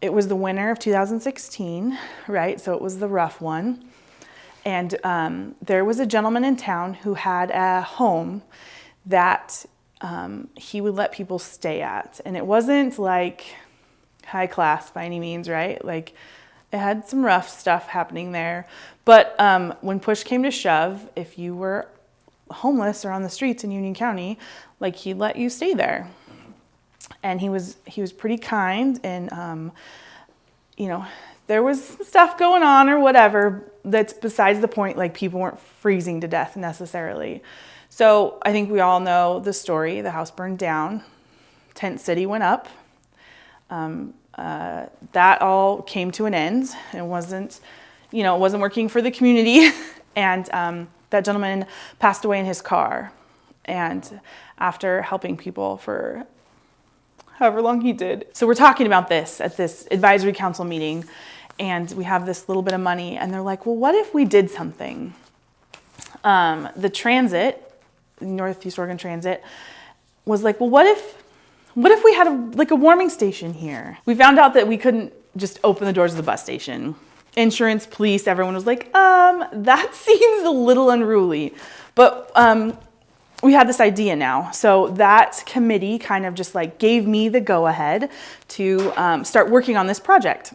It was the winter of 2016, right? So it was the rough one. And there was a gentleman in town who had a home that he would let people stay at. And it wasn't like high class by any means, right? Like it had some rough stuff happening there. But when push came to shove, if you were homeless or on the streets in Union County, like he'd let you stay there. And he was pretty kind, and you know, there was stuff going on or whatever that's besides the point. Like people weren't freezing to death necessarily. So I think we all know the story. The house burned down, tent city went up. That all came to an end. It wasn't working for the community. And that gentleman passed away in his car. And after helping people for however long he did. So we're talking about this at this advisory council meeting, and we have this little bit of money, and they're like, well, what if we did something? The transit, Northeast Oregon Transit, was like, well, what if we had a warming station here? We found out that we couldn't just open the doors of the bus station. Insurance, police, everyone was like, that seems a little unruly. But we had this idea now. So that committee kind of just like gave me the go-ahead to start working on this project.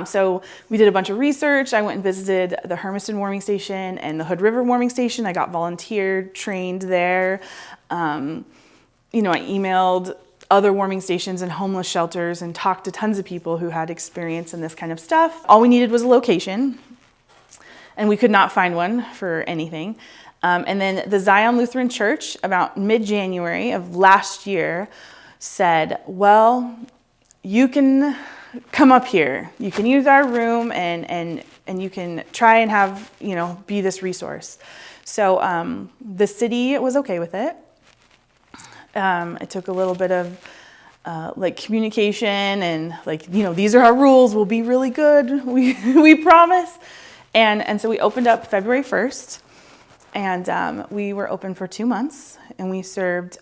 So we did a bunch of research. I went and visited the Hermiston Warming Station and the Hood River Warming Station. I got volunteered, trained there. I emailed other warming stations and homeless shelters and talked to tons of people who had experience in this kind of stuff. All we needed was a location, and we could not find one for anything. And then the Zion Lutheran Church, about mid-January of last year, said, well, you can come up here. You can use our room and you can try and have, be this resource. So the city was okay with it. It took a little bit of communication and these are our rules. We'll be really good. We promise. And so we opened up February 1st. And we were open for 2 months, and we served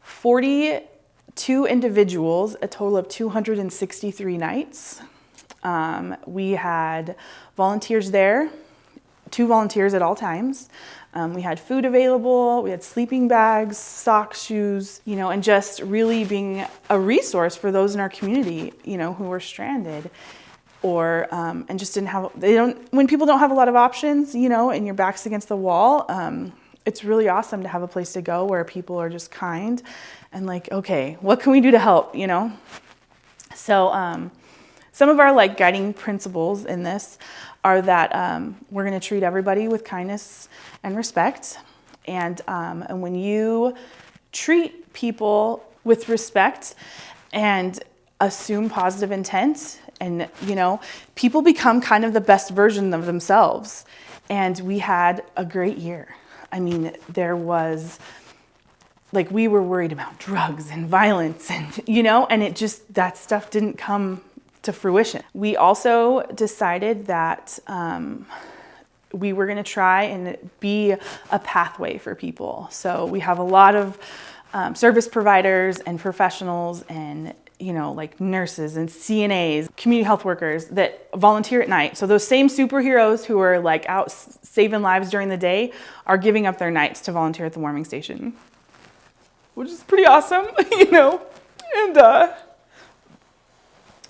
42 individuals, a total of 263 nights. We had volunteers there, 2 volunteers at all times. We had food available, we had sleeping bags, socks, shoes, and just really being a resource for those in our community, who were stranded. Or and just didn't have, when people don't have a lot of options, and your back's against the wall, it's really awesome to have a place to go where people are just kind and like, okay, what can we do to help, So some of our guiding principles in this are that we're going to treat everybody with kindness and respect. And when you treat people with respect and assume positive intent, and, people become kind of the best version of themselves. And we had a great year. I mean, there was, we were worried about drugs and violence and, and it just, that stuff didn't come to fruition. We also decided that we were going to try and be a pathway for people. So we have a lot of service providers and professionals and nurses and CNAs, community health workers that volunteer at night. So those same superheroes who are out saving lives during the day are giving up their nights to volunteer at the warming station, which is pretty awesome,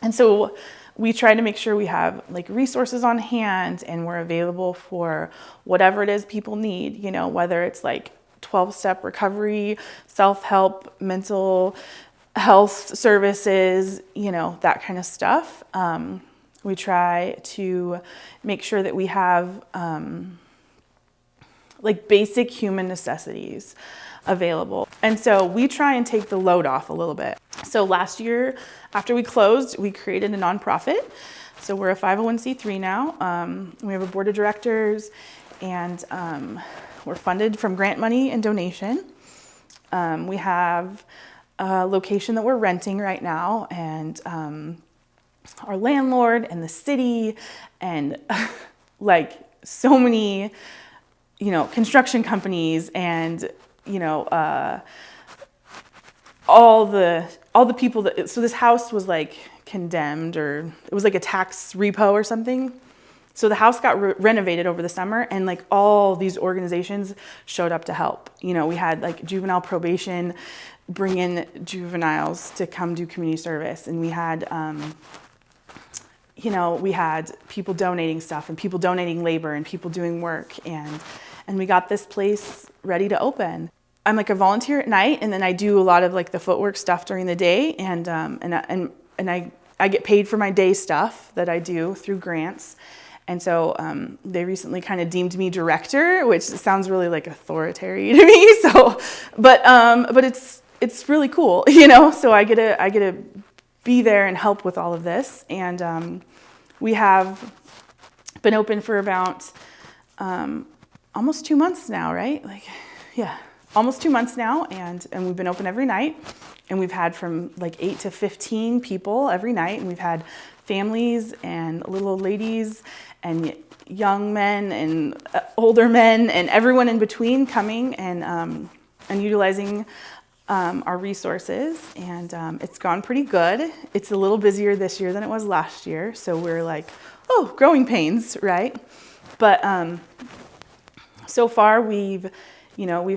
And so we try to make sure we have resources on hand and we're available for whatever it is people need, whether it's 12-step recovery, self-help, mental health services, that kind of stuff. We try to make sure that we have basic human necessities available. And so we try and take the load off a little bit. So last year, after we closed, we created a nonprofit. So we're a 501c3 now. We have a board of directors, and we're funded from grant money and donation. We have a location that we're renting right now, and our landlord and the city and so many, construction companies and, all the people that, so this house was like condemned, or it was like a tax repo or something. So the house got renovated over the summer, and like all these organizations showed up to help. You know, we had like juvenile probation bring in juveniles to come do community service, and we had you know, we had people donating stuff and people donating labor and people doing work, and we got this place ready to open. I'm like a volunteer at night, and then I do a lot of like the footwork stuff during the day, and I get paid for my day stuff that I do through grants. And so they recently kind of deemed me director, which sounds really like authoritarian to me. So, but it's really cool, you know. So I get to be there and help with all of this. And we have been open for about almost 2 months now, right? Like, yeah, almost 2 months now, and we've been open every night. And we've had from like 8 to 15 people every night, and we've had families and little old ladies and young men and older men and everyone in between coming and utilizing our resources. And it's gone pretty good. It's a little busier this year than it was last year, so we're like, oh, growing pains, right? But so far we've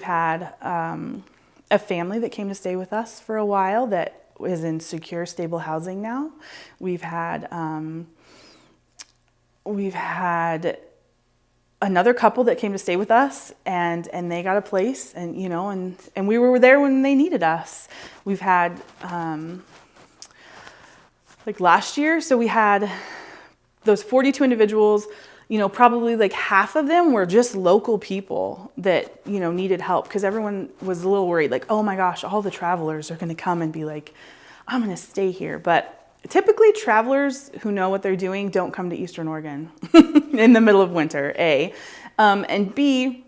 had a family that came to stay with us for a while that is in secure, stable housing now. We've had another couple that came to stay with us, and they got a place, and you know, and we were there when they needed us. We've had like last year, so we had those 42 individuals. You know, probably like half of them were just local people that, you know, needed help, because everyone was a little worried, like, oh my gosh, all the travelers are going to come and be like, I'm going to stay here. But typically travelers who know what they're doing don't come to Eastern Oregon in the middle of winter, A. And B,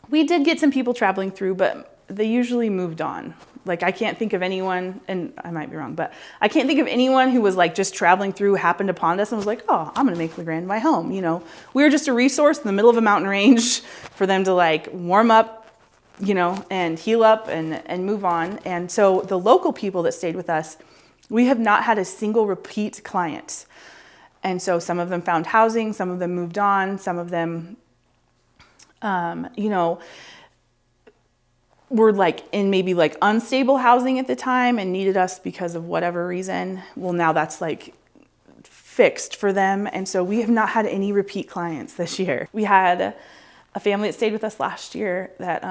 we did get some people traveling through, but they usually moved on. Like, I can't think of anyone, and I might be wrong, but I can't think of anyone who was like just traveling through, happened upon us and was like, oh, I'm gonna make LeGrand my home. You know, we were just a resource in the middle of a mountain range for them to like warm up, you know, and heal up and move on. And so the local people that stayed with us, we have not had a single repeat client. And so some of them found housing, some of them moved on, some of them, you know, were like in maybe like unstable housing at the time and needed us because of whatever reason. Well, now that's like fixed for them. And so we have not had any repeat clients this year. We had a family that stayed with us last year that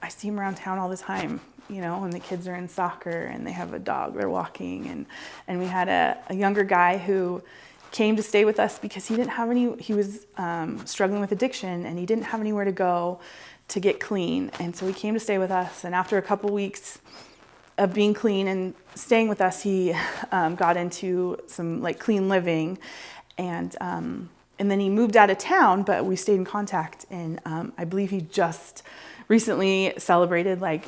I see them around town all the time, you know, and the kids are in soccer and they have a dog they're walking. And we had a younger guy who came to stay with us because he was struggling with addiction, and he didn't have anywhere to go to get clean. And so he came to stay with us, and after a couple weeks of being clean and staying with us, he got into some like clean living, and then he moved out of town, but we stayed in contact, and I believe he just recently celebrated like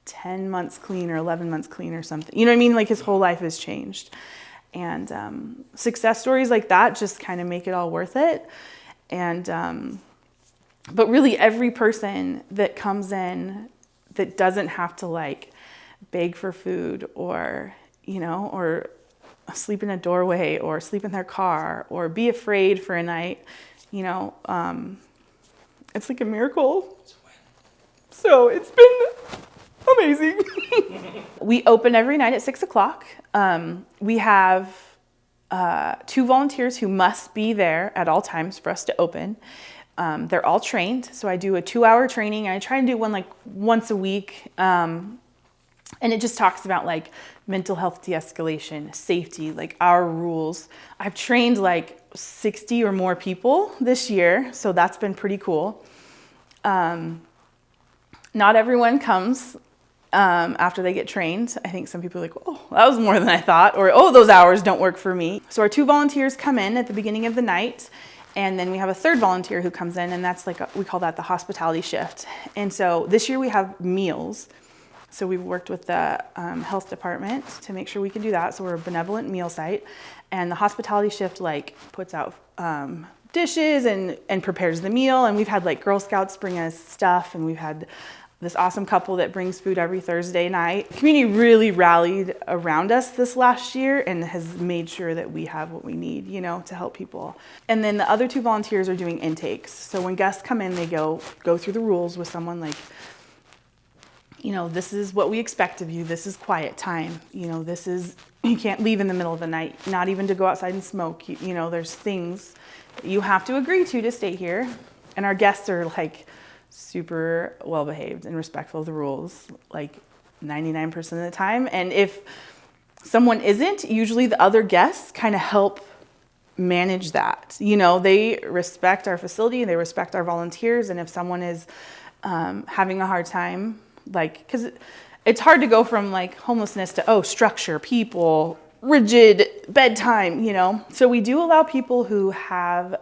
10 months clean or 11 months clean or something. You know what I mean? Like, his whole life has changed. And success stories like that just kind of make it all worth it. And but really, every person that comes in that doesn't have to like beg for food, or, you know, or sleep in a doorway, or sleep in their car, or be afraid for a night, you know, it's like a miracle. So it's been amazing. We open every night at 6 o'clock. We have 2 volunteers who must be there at all times for us to open. They're all trained, so I do a 2-hour training, and I try to do one like once a week, and it just talks about like mental health de-escalation, safety, like our rules. I've trained like 60 or more people this year, so that's been pretty cool. Not everyone comes after they get trained. I think some people are like, oh, that was more than I thought, or oh, those hours don't work for me. So our 2 volunteers come in at the beginning of the night, and then we have a 3rd volunteer who comes in, and that's like, we call that the hospitality shift. And so this year we have meals. So we've worked with the health department to make sure we can do that. So we're a benevolent meal site, and the hospitality shift like puts out dishes and prepares the meal. And we've had like Girl Scouts bring us stuff, and we've had this awesome couple that brings food every Thursday night. The community really rallied around us this last year and has made sure that we have what we need, to help people. And then the other 2 volunteers are doing intakes. So when guests come in, they go through the rules with someone like, this is what we expect of you. This is quiet time. This is, you can't leave in the middle of the night, not even to go outside and smoke. There's things that you have to agree to stay here. And our guests are like super well behaved and respectful of the rules, like 99% of the time. And if someone isn't, usually the other guests kind of help manage that. They respect our facility, they respect our volunteers. And if someone is having a hard time, because it's hard to go from like homelessness to, structure, people, rigid bedtime, So we do allow people who have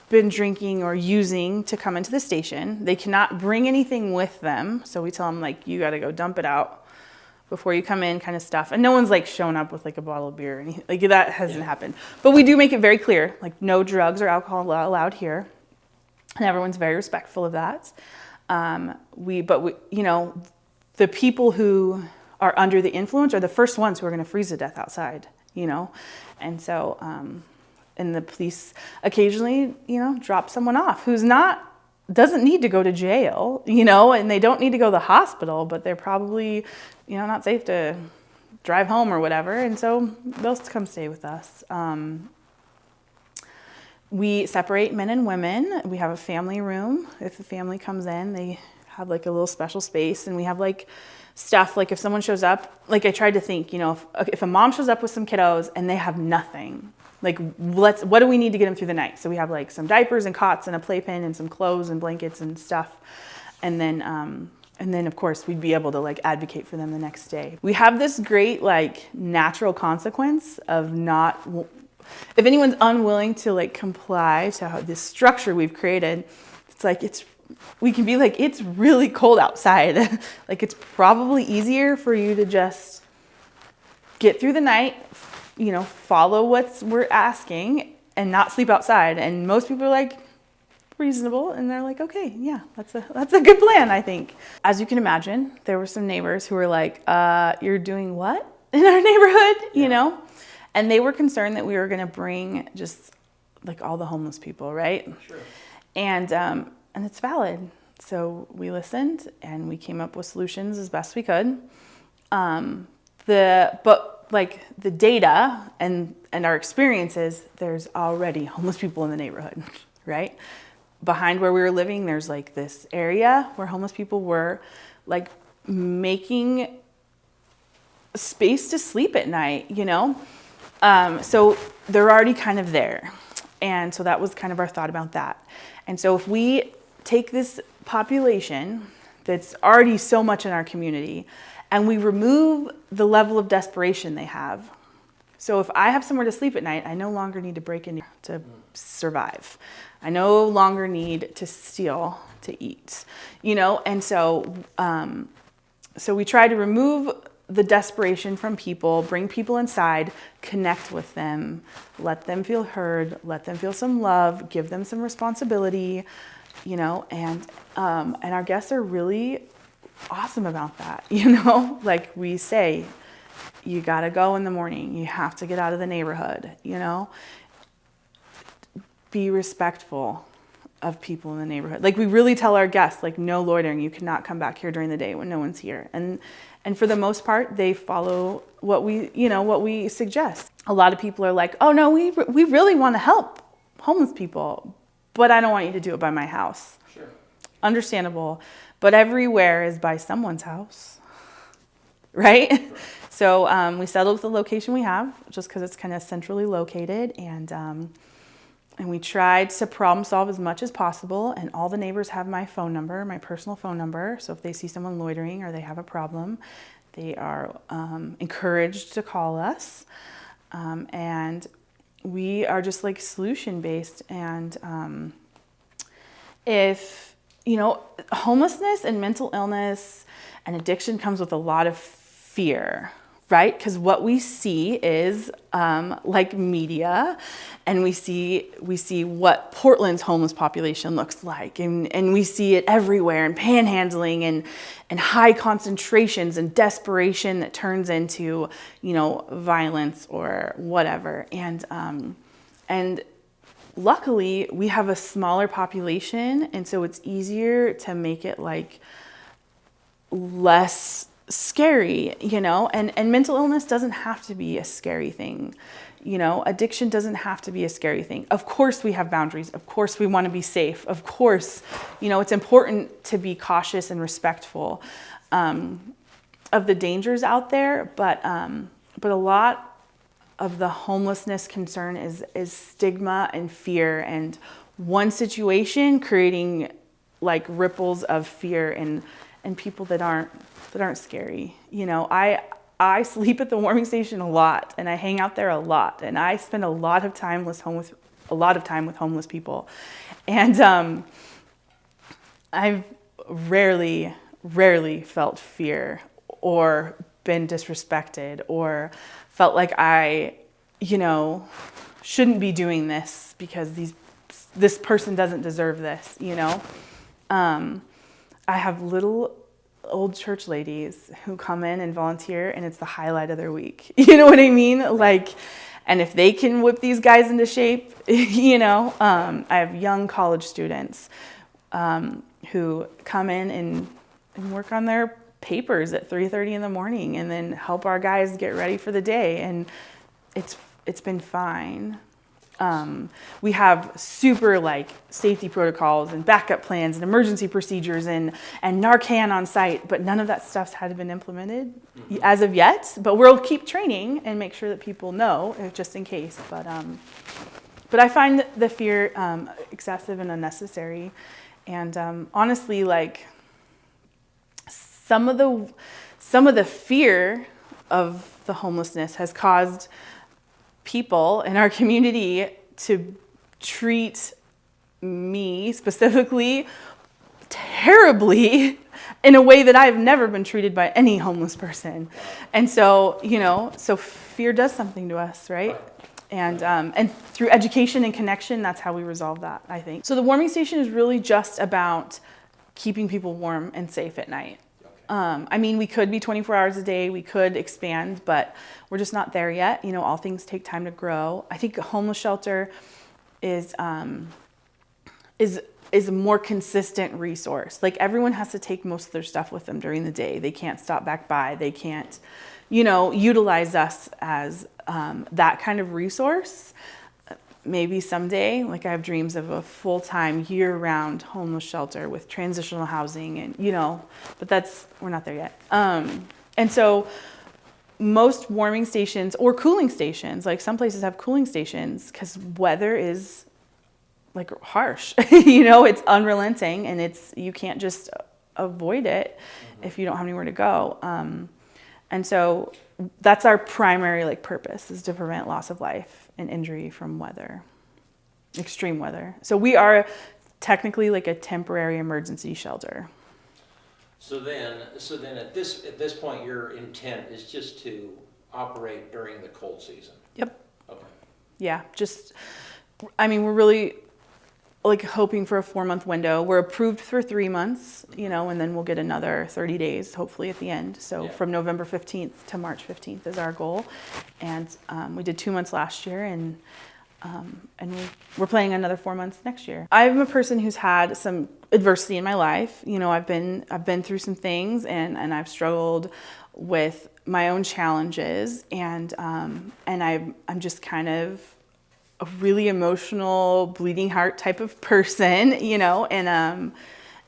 been drinking or using to come into the station. They cannot bring anything with them. So we tell them you got to go dump it out before you come in, kind of stuff. And no one's shown up with a bottle of beer or anything. That hasn't happened. But we do make it very clear, no drugs or alcohol allowed here. And everyone's very respectful of that. The people who are under the influence are the first ones who are going to freeze to death outside, And so, and the police occasionally, drop someone off who's doesn't need to go to jail, and they don't need to go to the hospital, but they're probably, not safe to drive home or whatever. And so they'll come stay with us. We separate men and women. We have a family room. If a family comes in, they have a little special space, and we have stuff, if someone shows up, I tried to think, if a mom shows up with some kiddos and they have nothing, what do we need to get them through the night? So we have some diapers and cots and a playpen and some clothes and blankets and stuff. And then of course we'd be able to advocate for them the next day. We have this great natural consequence of if anyone's unwilling to comply to this structure we've created, we can be it's really cold outside. It's probably easier for you to just get through the night, follow what we're asking and not sleep outside. And most people are reasonable, and they're okay, yeah, that's a good plan, I think. As you can imagine, there were some neighbors who were you're doing what in our neighborhood, And they were concerned that we were going to bring just all the homeless people, right? Sure. And it's valid. So we listened and we came up with solutions as best we could. The data and our experiences, there's already homeless people in the neighborhood, right? Behind where we were living, there's this area where homeless people were making space to sleep at night, So they're already kind of there. And so that was kind of our thought about that. And so if we take this population that's already so much in our community and we remove the level of desperation they have. So if I have somewhere to sleep at night, I no longer need to break in to survive. I no longer need to steal to eat, And so, so we try to remove the desperation from people, bring people inside, connect with them, let them feel heard, let them feel some love, give them some responsibility, and our guests are really awesome about that, we say, you gotta go in the morning, you have to get out of the neighborhood, be respectful of people in the neighborhood. We really tell our guests, no loitering, you cannot come back here during the day when no one's here. And for the most part, they follow what we suggest. A lot of people are oh no, we really want to help homeless people, but I don't want you to do it by my house. Sure. Understandable, but everywhere is by someone's house, right? Sure. So we settled with the location we have, just because it's kind of centrally located, and we tried to problem solve as much as possible, and all the neighbors have my phone number, my personal phone number, so if they see someone loitering or they have a problem, they are encouraged to call us, and we are just solution-based, and if, homelessness and mental illness and addiction comes with a lot of fear right? Because what we see is like media, and we see what Portland's homeless population looks like, and we see it everywhere, and panhandling and high concentrations and desperation that turns into, you know, violence or whatever. And luckily we have a smaller population, and so it's easier to make it like less scary, you know, and mental illness doesn't have to be a scary thing. You know, addiction doesn't have to be a scary thing. Of course we have boundaries. Of course we want to be safe. Of course, you know, it's important to be cautious and respectful of the dangers out there. But a lot of the homelessness concern is stigma and fear, and one situation creating like ripples of fear and people that aren't scary. You know, I sleep at the warming station a lot, and I hang out there a lot, and I spend a lot of time with homeless people, and I've rarely felt fear or been disrespected or felt like I, you know, shouldn't be doing this because this person doesn't deserve this, you know. I have little old church ladies who come in and volunteer, and it's the highlight of their week. You know what I mean? Like, and if they can whip these guys into shape, you know. I have young college students who come in and work on their papers at 3:30 in the morning, and then help our guys get ready for the day, and it's been fine. We have super like safety protocols and backup plans and emergency procedures and Narcan on site, but none of that stuff's had been implemented as of yet. But we'll keep training and make sure that people know, just in case. But I find the fear excessive and unnecessary. And honestly, like some of the fear of the homelessness has caused people in our community to treat me specifically terribly in a way that I've never been treated by any homeless person. And so, you know, so fear does something to us, right? And through education and connection, that's how we resolve that, I think. So the warming station is really just about keeping people warm and safe at night. I mean, we could be 24 hours a day, we could expand, but we're just not there yet. You know, all things take time to grow. I think a homeless shelter is a more consistent resource. Like, everyone has to take most of their stuff with them during the day. They can't stop back by. They can't, you know, utilize us as that kind of resource. Maybe someday, like, I have dreams of a full-time, year-round homeless shelter with transitional housing, and, you know, but we're not there yet. And so most warming stations or cooling stations, like some places have cooling stations because weather is like harsh, you know, it's unrelenting, and you can't just avoid it if you don't have anywhere to go. And so that's our primary like purpose, is to prevent loss of life and injury from weather, extreme weather. So we are technically like a temporary emergency shelter. So then at this point, your intent is just to operate during the cold season. Yep. Okay. Yeah, I mean, we're really like hoping for a 4-month window. We're approved for 3 months, you know, and then we'll get another 30 days, hopefully at the end. So from November 15th to March 15th is our goal. And we did 2 months last year, and we're planning another 4 months next year. I'm a person who's had some adversity in my life. You know, I've been through some things, and I've struggled with my own challenges, and I'm just kind of a really emotional, bleeding heart type of person, you know, and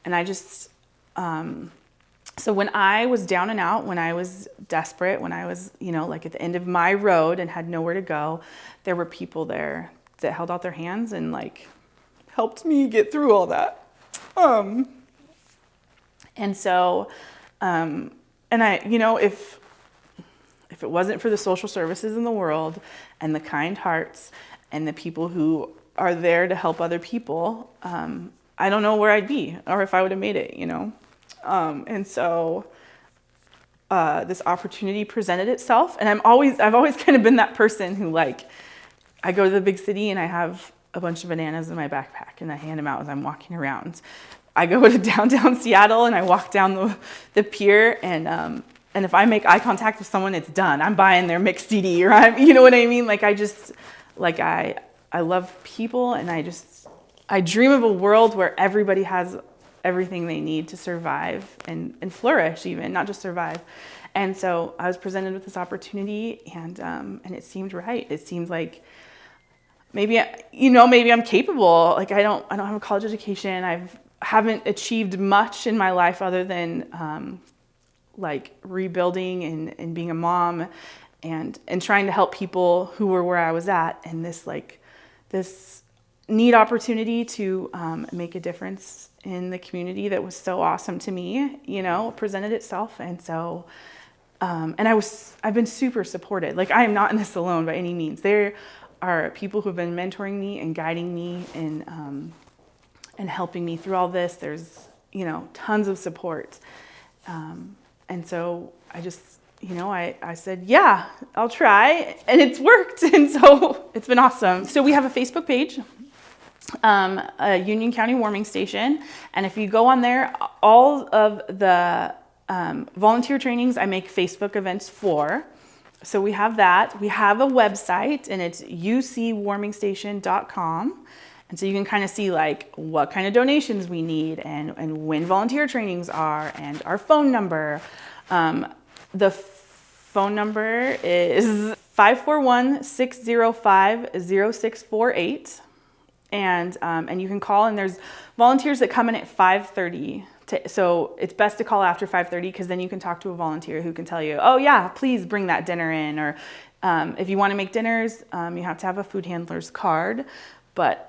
I just, so when I was down and out, when I was desperate, when I was, you know, like at the end of my road and had nowhere to go, there were people there that held out their hands and like helped me get through all that. And so, and I, you know, if it wasn't for the social services in the world and the kind hearts and the people who are there to help other people, I don't know where I'd be or if I would have made it, you know. And so this opportunity presented itself. And I've always kind of been that person who, like, I go to the big city and I have a bunch of bananas in my backpack and I hand them out as I'm walking around. I go to downtown Seattle and I walk down the pier, and if I make eye contact with someone, it's done. I'm buying their mixed CD, or you know what I mean? Like, I love people, and I dream of a world where everybody has everything they need to survive and flourish, even, not just survive. And so I was presented with this opportunity, and it seemed right. It seemed like maybe I'm capable. Like, I don't have a college education. Haven't achieved much in my life other than like rebuilding and being a mom and trying to help people who were where I was at. And this neat opportunity to make a difference in the community that was so awesome to me, presented itself. And so, and I've been super supported. Like, I am not in this alone by any means. There are people who have been mentoring me and guiding me and helping me through all this. There's, tons of support. And so I just, I said, yeah, I'll try, and it's worked. And so it's been awesome. So we have a Facebook page, a Union County warming station. And if you go on there, all of the volunteer trainings I make Facebook events for. So we have that. We have a website, and it's ucwarmingstation.com. And so you can kind of see, like, what kind of donations we need and when volunteer trainings are, and our phone number. The phone number is 541-605-0648. And you can call, and there's volunteers that come in at 5:30. So it's best to call after 5:30, because then you can talk to a volunteer who can tell you, oh yeah, please bring that dinner in. Or if you want to make dinners, you have to have a food handler's card. But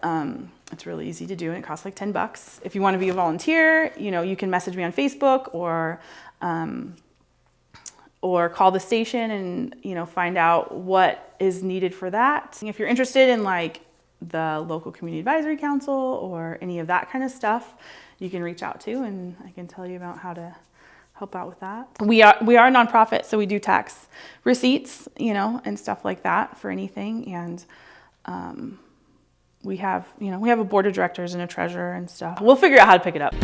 it's really easy to do, and it costs like $10. If you want to be a volunteer, you can message me on Facebook or call the station and, find out what is needed for that. If you're interested in, like, the local community advisory council or any of that kind of stuff, you can reach out to, and I can tell you about how to help out with that. We are a nonprofit, so we do tax receipts, and stuff like that for anything. And we have a board of directors and a treasurer and stuff. We'll figure out how to pick it up.